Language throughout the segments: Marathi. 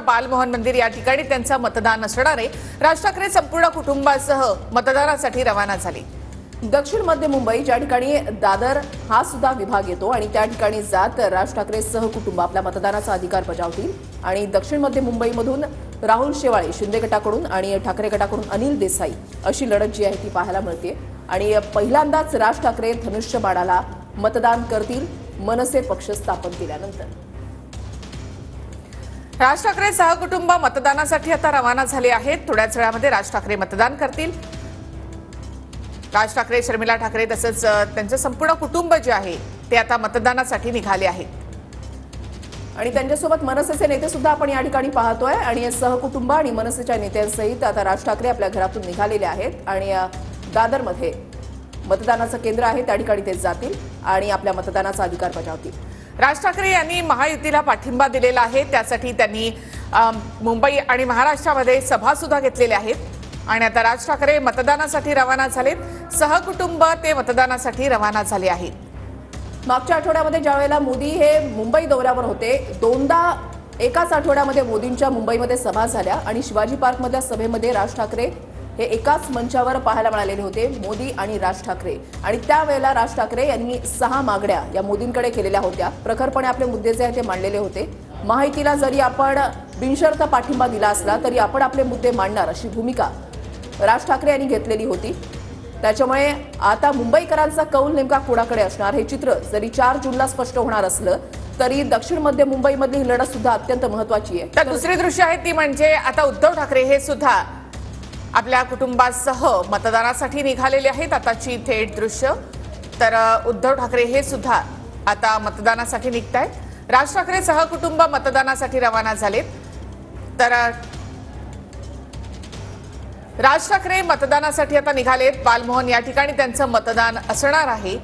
बालमोहन मंदिर या ठिकाणी त्यांचं मतदान असणार आहे। राज ठाकरे संपूर्ण कुटुंबासह मतदानासाठी रवाना झाले। दक्षिण मध्य मुंबई ज्या ठिकाणी दादर हा सुद्धा विभाग येतो आणि त्या ठिकाणी जात राज ठाकरे सहकुटुंब आपल्या मतदानाचा अधिकार बजावतील आणि दक्षिण मध्य मुंबईमधून राहुल शेवाळे शिंदे गटाकडून आणि ठाकरे गटाकडून अनिल देसाई अशी लढत जी आहे ती पाहायला मिळते आणि पहिल्यांदाच राज ठाकरे धनुष्यबाणाला मतदान करतील मनसे पक्ष स्थापन केल्यानंतर। राज ठाकरे सहकुटुंब मतदानासाठी आता रवाना झाले आहेत। थोड्याच वेळामध्ये राज ठाकरे मतदान करतील। राज ठाकरे, शर्मिला ठाकरे तसंच त्यांचे संपूर्ण कुटुंब जे आहे ते आता मतदानासाठी निघाले आहेत आणि त्यांच्यासोबत मनसेचे नेते सुद्धा आपण या ठिकाणी पाहतोय आणि सहकुटुंब आणि मनसेच्या नेत्यांसहित आता राज ठाकरे आपल्या घरातून निघालेले आहेत आणि दादरमध्ये मतदानाचं केंद्र आहे त्या ठिकाणी ते जातील आणि आपल्या मतदानाचा अधिकार बजावतील। राज ठाकरे यांनी महायुतीला पाठिंबा दिलेला आहे, त्यासाठी त्यांनी मुंबई आणि महाराष्ट्रामध्ये सभा सुद्धा घेतलेल्या आहेत आणि आता राज ठाकरे मतदानासाठी रवाना झालेत। सहकुटुंब ते मतदानासाठी रवाना झाले आहेत। मागच्या आठवड्यामध्ये ज्यावेळेला मोदी हे मुंबई दौऱ्यावर होते दोनदा एकाच आठवड्यामध्ये मोदींच्या मुंबईमध्ये सभा झाल्या आणि शिवाजी पार्कमधल्या सभेमध्ये राज ठाकरे हे एकाच मंचावर पाहायला मिळालेले होते, मोदी आणि राज ठाकरे। आणि त्यावेळेला राज ठाकरे यांनी 6 मागण्या या मोदींकडे केलेल्या होत्या। प्रखरपणे आपले मुद्दे जे आहेत ते मांडलेले होते। महायुतीला जरी आपण बिनशर्त पाठिंबा दिला असला तरी आपण आपले मुद्दे मांडणार अशी भूमिका राज ठाकरे यांनी घेतलेली होती। त्याच्यामुळे आता मुंबईकरांचा कौल नेमका कोणाकडे असणार हे चित्र जरी 4 जूनला स्पष्ट होणार असलं तरी दक्षिण मध्य मुंबईमधली ही लढत सुद्धा अत्यंत महत्त्वाची आहे। तर दुसरी दृश्य आहे ती म्हणजे आता उद्धव ठाकरे हे सुद्धा आपल्या कुटुंबासह मतदानासाठी निघालेले आहेत। आताची थेट दृश्य तर उद्धव ठाकरे हे सुद्धा आता मतदानासाठी निघतायत। राज ठाकरे सहकुटुंब मतदानासाठी रवाना झालेत। तर राज ठाकरे मतदानासाठी आता निघालेत। बालमोहन या ठिकाणी त्यांचं मतदान असणार आहे।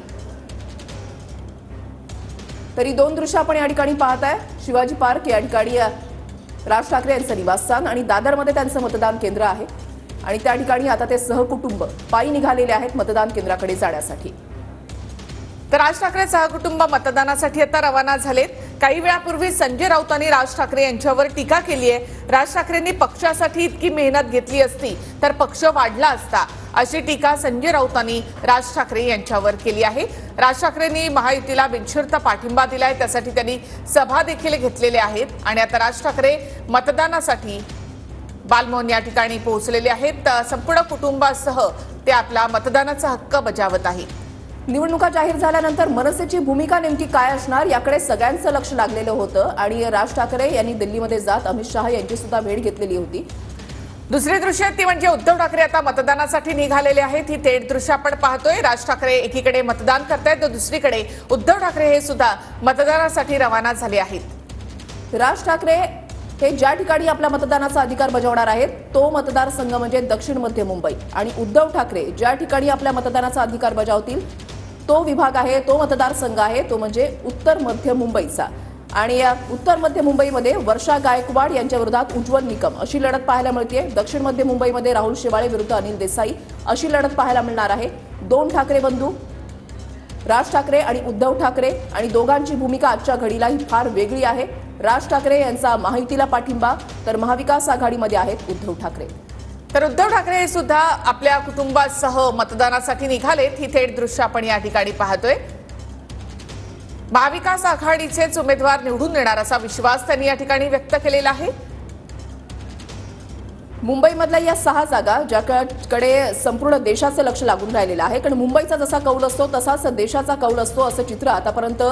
तरी 2 दृश्य आपण या ठिकाणी पाहताय। शिवाजी पार्क या ठिकाणी राज ठाकरे यांचं निवासस्थान आणि दादरमध्ये त्यांचं मतदान केंद्र आहे आणि त्या ठिकाणी आता ते सहकुटुंब पायी निघालेले आहेत मतदान केंद्राकडे जाण्यासाठी। तर राज ठाकरे सहकुटुंब मतदानासाठी आता रवाना झालेत। काही वेळापूर्वी संजय राऊतांनी राज ठाकरे यांच्यावर टीका केली आहे। राज ठाकरेंनी पक्षासाठी इतकी मेहनत घेतली असती तर पक्ष वाढला असता अशी टीका संजय राऊतांनी राज ठाकरे यांच्यावर केली आहे। राज ठाकरेंनी महायुतीला बिनशर्त पाठिंबा दिलाय, त्यासाठी त्यांनी सभा देखील घेतलेल्या आहेत आणि आता राज ठाकरे मतदानासाठी बालमोहन या ठिकाणी पोहोचलेले आहेत। संपूर्ण कुटुंबासह ते आपला मतदानाचा हक्क बजावत आहेत। निवडणुका जाहीर झाल्यानंतर मनसेची भूमिका नेमकी काय असणार याकडे सगळ्यांचं लक्ष लागलेलं होतं आणि राज ठाकरे यांनी दिल्लीमध्ये जात अमित शहा यांची सुद्धा भेट घेतलेली होती। दुसरी दृश्य ती म्हणजे उद्धव ठाकरे आता मतदानासाठी निघालेले आहेत। ही थेट दृश्य आपण पाहतोय। राज ठाकरे एकीकडे मतदान करतायत तर दुसरीकडे उद्धव ठाकरे हे सुद्धा मतदानासाठी रवाना झाले आहेत। राज ठाकरे हे ज्या ठिकाणी आपला मतदानाचा अधिकार बजावणार आहेत तो मतदारसंघ म्हणजे दक्षिण मध्य मुंबई आणि उद्धव ठाकरे ज्या ठिकाणी आपल्या मतदानाचा अधिकार बजावतील तो विभाग आहे, तो मतदारसंघ आहे तो म्हणजे उत्तर मध्य मुंबईचा आणि या उत्तर मध्य मुंबईमध्ये वर्षा गायकवाड यांच्या विरोधात उज्ज्वल निकम अशी लढत पाहायला मिळते। दक्षिण मध्य मुंबईमध्ये राहुल शेवाळे विरुद्ध अनिल देसाई अशी लढत पाहायला मिळणार आहे। 2 ठाकरे बंधू राज ठाकरे आणि उद्धव ठाकरे आणि दोघांची भूमिका आजच्या घडीला ही फार वेगळी आहे। राज ठाकरे यांचा महायुतीला पाठिंबा तर महाविकास आघाडीमध्ये आहेत उद्धव ठाकरे। तर उद्धव ठाकरे सुद्धा आपल्या कुटुंबासह मतदानासाठी निघालेत। ही थेट दृश्य आपण या ठिकाणी पाहतोय। महाविकास आघाडीचेच उमेदवार निवडून येणार असा विश्वास त्यांनी या ठिकाणी व्यक्त केलेला आहे। मुंबईमधल्या या 6 जागा ज्याकडे संपूर्ण देशाचं लक्ष लागून राहिलेलं आहे कारण मुंबईचा जसा कौल असतो तसाच देशाचा कौल असतो असं चित्र आतापर्यंत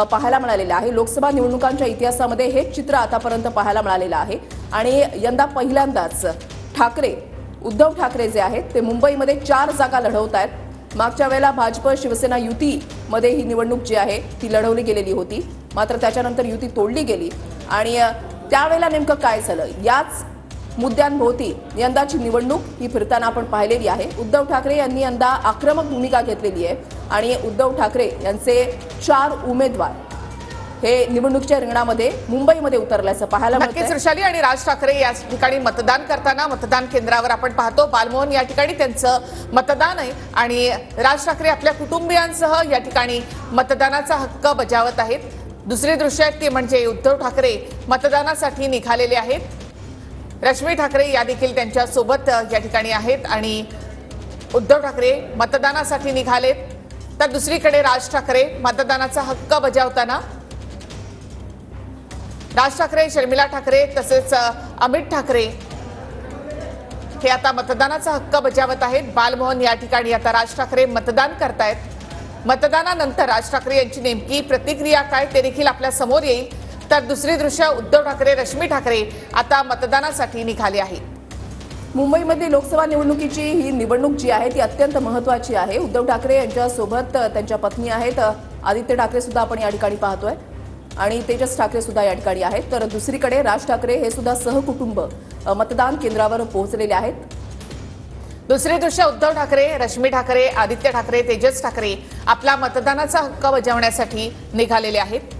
पाहायला मिळालेलं आहे। लोकसभा निवडणुकांच्या इतिहासामध्ये हेच चित्र आतापर्यंत पाहायला मिळालेलं आहे आणि यंदा पहिल्यांदाच उद्धव ठाकरे जे आहेत ते मुंबईमध्ये 4 जागा लढवत आहेत। मागच्या वेळेला भाजप शिवसेना युतीमध्ये ही निवडणूक जी आहे ती लढवली गेलेली होती, मात्र त्याच्यानंतर युती तोडली गेली आणि त्यावेळेला नेमकं काय झालं याच मुद्द्यांभोवती यंदाची निवडणूक ही फिरताना आपण पाहिलेली आहे। उद्धव ठाकरे यांनी यंदा आक्रमक भूमिका घेतलेली आहे आणि उद्धव ठाकरे यांचे 4 उमेदवार हे निवडणुकीच्या रिंगणामध्ये मुंबईमध्ये उतरल्याचं पाहायला मिळतंय। नक्कीच ऋषाली आणि राज ठाकरे या ठिकाणी मतदान करताना मतदान केंद्रावर आपण पाहतो बालमोहन या ठिकाणी त्यांचं मतदान आहे आणि राज ठाकरे आपल्या कुटुंबियांसह या ठिकाणी मतदानाचा हक्क बजावत आहेत। दुसरी दृश्य आहेत ती म्हणजे उद्धव ठाकरे मतदानासाठी निघालेले आहेत। रश्मी ठाकरे या देखील त्यांच्या सोबत या ठिकाणी आहेत आणि उद्धव ठाकरे मतदानासाठी निघालेत, तर दुसरीकडे राज ठाकरे मतदानाचा हक्क बजावताना राज ठाकरे, शर्मिला ठाकरे तसेच अमित ठाकरे हे आता मतदानाचा हक्क बजावत आहेत। बालमोहन या ठिकाणी आता राज ठाकरे मतदान करतायत। मतदानानंतर राज ठाकरे यांची नेमकी प्रतिक्रिया काय ते देखील आपल्या समोर येईल। तर दुसरी दृश्य उद्धव ठाकरे, रश्मी ठाकरे आता मतदानासाठी निघाले आहेत। मुंबईमध्ये लोकसभा निवडणुकीची ही निवडणूक जी आहे ती अत्यंत महत्त्वाची आहे। उद्धव ठाकरे यांच्यासोबत त्यांच्या पत्नी आहेत, आदित्य ठाकरे सुद्धा आपण या ठिकाणी पाहतोय आणि तेजस ठाकरे सुद्धा या ठिकाणी आहेत। तर दुसरीकडे राज ठाकरे हे सुद्धा सहकुटुंब मतदान केंद्रावर पोहोचलेले आहेत। दुसरे दृश्य उद्धव ठाकरे, रश्मी ठाकरे, आदित्य ठाकरे, तेजस ठाकरे आपला मतदानाचा हक्क बजावण्यासाठी निघालेले आहेत।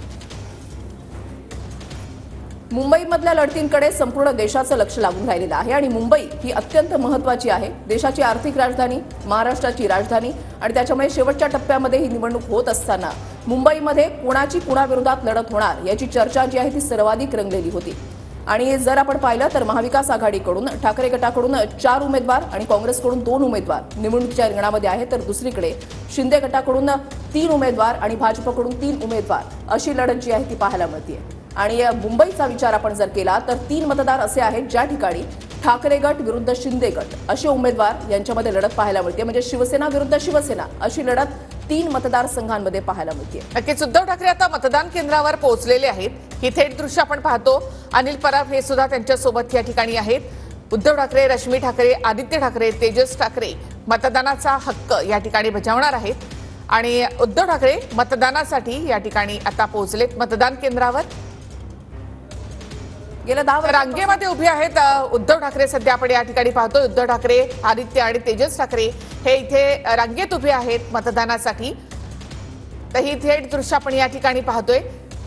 मुंबईमधल्या लढतींकडे संपूर्ण देशाचं लक्ष लागून राहिलेलं आहे आणि मुंबई ही अत्यंत महत्त्वाची आहे। देशाची आर्थिक राजधानी, महाराष्ट्राची राजधानी आणि त्याच्यामुळे शेवटच्या टप्प्यामध्ये ही निवडणूक होत असताना मुंबईमध्ये कोणाची कुणाविरोधात लढत होणार याची चर्चा जी आहे ती सर्वाधिक रंगलेली होती। आणि जर आपण पाहिलं तर महाविकास आघाडीकडून, ठाकरे गटाकडून 4 उमेदवार आणि काँग्रेसकडून 2 उमेदवार निवडणुकीच्या रिंगणामध्ये आहेत, तर दुसरीकडे शिंदे गटाकडून 3 उमेदवार आणि भाजपकडून 3 उमेदवार अशी लढत जी आहे ती पाहायला मिळते। आणि मुंबईचा विचार आपण जर केला तर 3 मतदार असे आहेत ज्या ठिकाणी ठाकरे गट विरुद्ध शिंदे गट असे उमेदवार यांच्यामध्ये लढत पाहायला मिळते। म्हणजे शिवसेना विरुद्ध शिवसेना अशी लढत 3 मतदारसंघांमध्ये पाहायला मिळते। नक्कीच उद्धव ठाकरे आता मतदान केंद्रावर पोहोचलेले आहेत। ही थेट दृश्य आपण पाहतो। अनिल परब हे सुद्धा त्यांच्या सोबत या ठिकाणी आहेत। उद्धव ठाकरे, रश्मी ठाकरे, आदित्य ठाकरे, तेजस ठाकरे मतदानाचा हक्क या ठिकाणी बजावणार आहेत आणि उद्धव ठाकरे मतदानासाठी या ठिकाणी आता पोहोचलेत मतदान केंद्रावर। गेल्या 10 रांगेमध्ये उभे आहेत उद्धव ठाकरे। सध्या आपण या ठिकाणी पाहतोय उद्धव ठाकरे, आदित्य आणि तेजस ठाकरे हे इथे रांगेत उभे आहेत मतदानासाठी। तर ही थेट दृश्य आपण या ठिकाणी पाहतोय।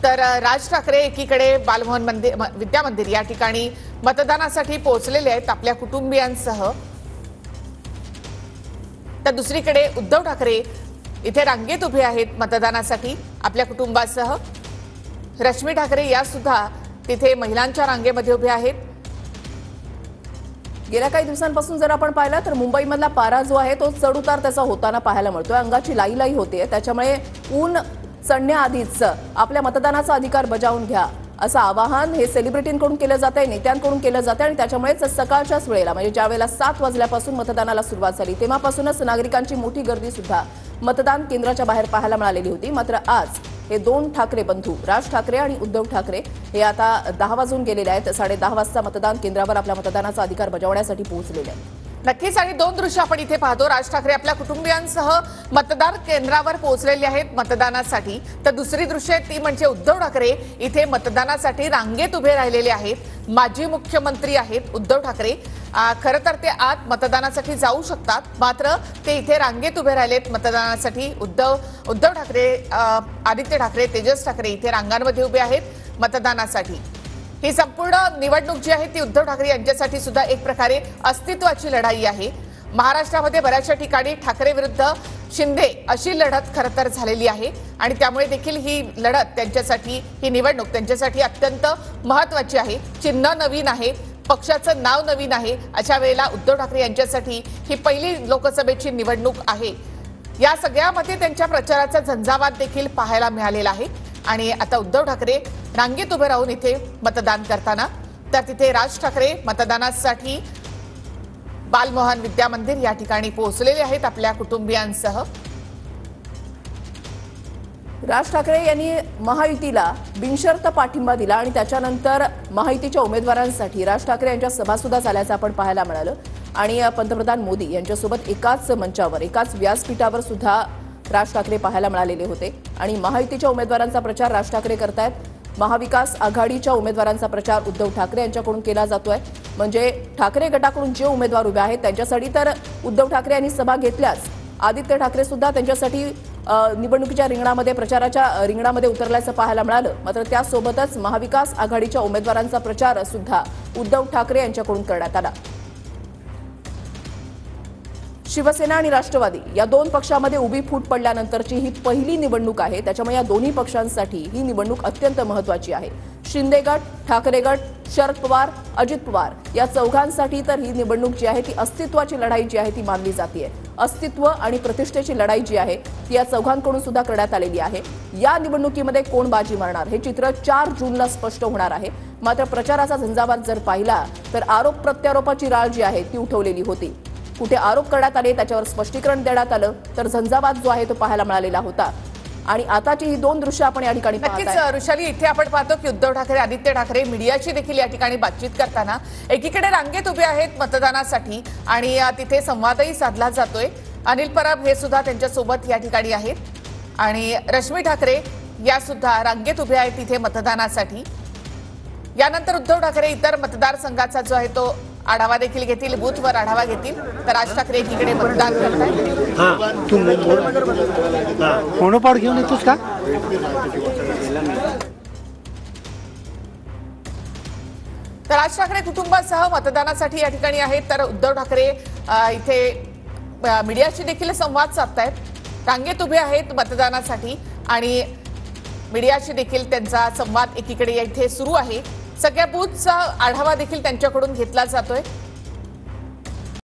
तर राज ठाकरे एकीकडे बालमोहन विद्या मंदिर या ठिकाणी मतदानासाठी पोहोचलेले आहेत आपल्या कुटुंबियांसह, तर दुसरीकडे उद्धव ठाकरे इथे रांगेत उभे आहेत मतदानासाठी आपल्या कुटुंबासह। रश्मी ठाकरे या सुद्धा तिथे महिलांच्या रांगेमध्ये उभे आहेत। गेल्या काही दिवसांपासून जर आपण पाहिलं तर मुंबईमधला पारा जो आहे तो चढउतार त्याचा होताना पाहायला मिळतोय। अंगाची लाई होते, त्याच्यामुळे ऊन चढण्याआधीच आपल्या मतदानाचा अधिकार बजावून घ्या असं आवाहन हे सेलिब्रिटींकडून केलं जात आहे, नेत्यांकडून केलं जात आहे आणि त्याच्यामुळेच सकाळच्याच वेळेला म्हणजे ज्या वेळेला 7 वाजल्यापासून मतदानाला सुरुवात झाली तेव्हापासूनच नागरिकांची मोठी गर्दी सुद्धा मतदान केंद्राच्या बाहेर पाहायला मिळालेली होती। मात्र आज हे 2 ठाकरे बंधू राज ठाकरे आणि उद्धव ठाकरे हे आता 10 वाजून गेलेले आहेत, 10:30 वाजता मतदान केंद्रावर आपल्या मतदानाचा अधिकार बजावण्यासाठी पोहोचलेले आहेत। नक्कीच आणि 2 दृश्य आपण इथे पाहतो। राज ठाकरे आपल्या कुटुंबियांसह मतदान केंद्रावर पोहोचलेले आहेत मतदानासाठी, तर दुसरी दृश्य ती म्हणजे उद्धव ठाकरे इथे मतदानासाठी रांगेत उभे राहिलेले आहेत। माजी मुख्यमंत्री आहेत उद्धव ठाकरे। खरं तर ते आत मतदानासाठी जाऊ शकतात, मात्र ते इथे रांगेत उभे राहिलेत मतदानासाठी। उद्धव ठाकरे, आदित्य ठाकरे, तेजस ठाकरे इथे रांगांमध्ये उभे आहेत मतदानासाठी। ही संपूर्ण निवडणूक जी आहे ती उद्धव ठाकरे यांच्यासाठी सुद्धा एक प्रकारे अस्तित्वाची लढाई आहे। महाराष्ट्रामध्ये बऱ्याचशा ठिकाणी ठाकरे विरुद्ध शिंदे अशी लढत खरं तर झालेली आहे आणि त्यामुळे देखील ही लढत त्यांच्यासाठी, ही निवडणूक त्यांच्यासाठी अत्यंत महत्त्वाची आहे। चिन्ह नवीन आहे, पक्षाचं नाव नवीन आहे, अशा वेळेला उद्धव ठाकरे यांच्यासाठी ही पहिली लोकसभेची निवडणूक आहे। या सगळ्यामध्ये त्यांच्या प्रचाराचा झंझावात देखील पाहायला मिळालेला आहे आणि आता उद्धव ठाकरे रांगेत उभे राहून इथे मतदान करताना, तर तिथे राज ठाकरे मतदानासाठी बालमोहन विद्या मंदिर या ठिकाणी पोहोचलेले आहेत आपल्या कुटुंबियांसह। राज ठाकरे यांनी महायुतीला बिनशर्त पाठिंबा दिला आणि त्याच्यानंतर महायुतीच्या उमेदवारांसाठी राज ठाकरे यांच्या सभा सुद्धा झाल्याचं आपण पाहायला मिळालं आणि पंतप्रधान मोदी यांच्यासोबत एकाच मंचावर, एकाच व्यासपीठावर सुद्धा राज ठाकरे पाहायला मिळालेले होते आणि महायुतीच्या उमेदवारांचा प्रचार राज ठाकरे करतायत। महाविकास आघाडीच्या उमेदवारांचा प्रचार उद्धव ठाकरे यांच्याकडून केला जातोय। म्हणजे ठाकरे गटाकडून जे उमेदवार उभे आहेत त्यांच्यासाठी तर उद्धव ठाकरे यांनी सभा घेतल्याच, आदित्य ठाकरे सुद्धा त्यांच्यासाठी निवडणुकीच्या रिंगणामध्ये, प्रचाराच्या रिंगणामध्ये उतरल्याचं पाहायला मिळालं। मात्र त्यासोबतच महाविकास आघाडीच्या उमेदवारांचा प्रचार सुद्धा उद्धव ठाकरे यांच्याकडून करण्यात आला। शिवसेना आणि राष्ट्रवादी या दोन पक्षामध्ये उभी फूट पडल्यानंतरची ही पहिली निवडणूक आहे. त्याच्यामुळे या दोन्ही पक्षांसाठी ही निवडणूक अत्यंत महत्त्वाची आहे. शिंदे गट, ठाकरे गट, शरद पवार, अजित पवार या चौघांसाठी तर ही निवडणूक जी आहे ती अस्तित्वाची लढाई जी आहे ती मानली जाते. अस्तित्व आणि प्रतिष्ठेची लढाई जी आहे ती या चौघांकडून सुद्धा करण्यात आलेली आहे. या निवडणुकीमध्ये कोण बाजी मारणार हे चित्र 4 जूनला स्पष्ट होणार आहे. मात्र प्रचाराचा झंझावात जर पाहिला तर आरोप प्रत्यारोपाची राळ जी आहे ती उठवलेली होती. कुठे आरोप करण्यात आले त्याच्यावर स्पष्टीकरण देण्यात आलं तर झंझावात जो आहे तो पाहायला मिळालेला होता. आणि आताची ही दोन दृश्य आपण या ठिकाणी नक्कीच पाहताय. ऋषाली, इथे आपण पाहतो की उद्धव ठाकरे, आदित्य ठाकरे मीडियाशी देखील या ठिकाणी बातचीत करताना एकीकडे रांगेत उभे आहेत मतदानासाठी आणि तिथे संवादही साधला जातोय. अनिल परब हे सुद्धा त्यांच्यासोबत या ठिकाणी आहेत आणि रश्मी ठाकरे या सुद्धा रांगेत उभे आहेत तिथे मतदानासाठी. यानंतर उद्धव ठाकरे इतर मतदारसंघाचा जो आहे तो आढावा देखील घेतील, बूथवर आढावा घेतील. तर राज ठाकरे एकीकडे मतदान करतायत. तू मोनोपॉड घेऊन येतोस का? तर राज ठाकरे कुटुंबासह मतदानासाठी या ठिकाणी आहेत. तर उद्धव ठाकरे इथे मीडियाशी देखील संवाद साधतायत. रांगेत उभे आहेत मतदानासाठी आणि मीडियाशी देखील त्यांचा संवाद एकीकडे इथे सुरू आहे. सगळ्या बूथचा आढावा देखील त्यांच्याकडून घेतला जातोय.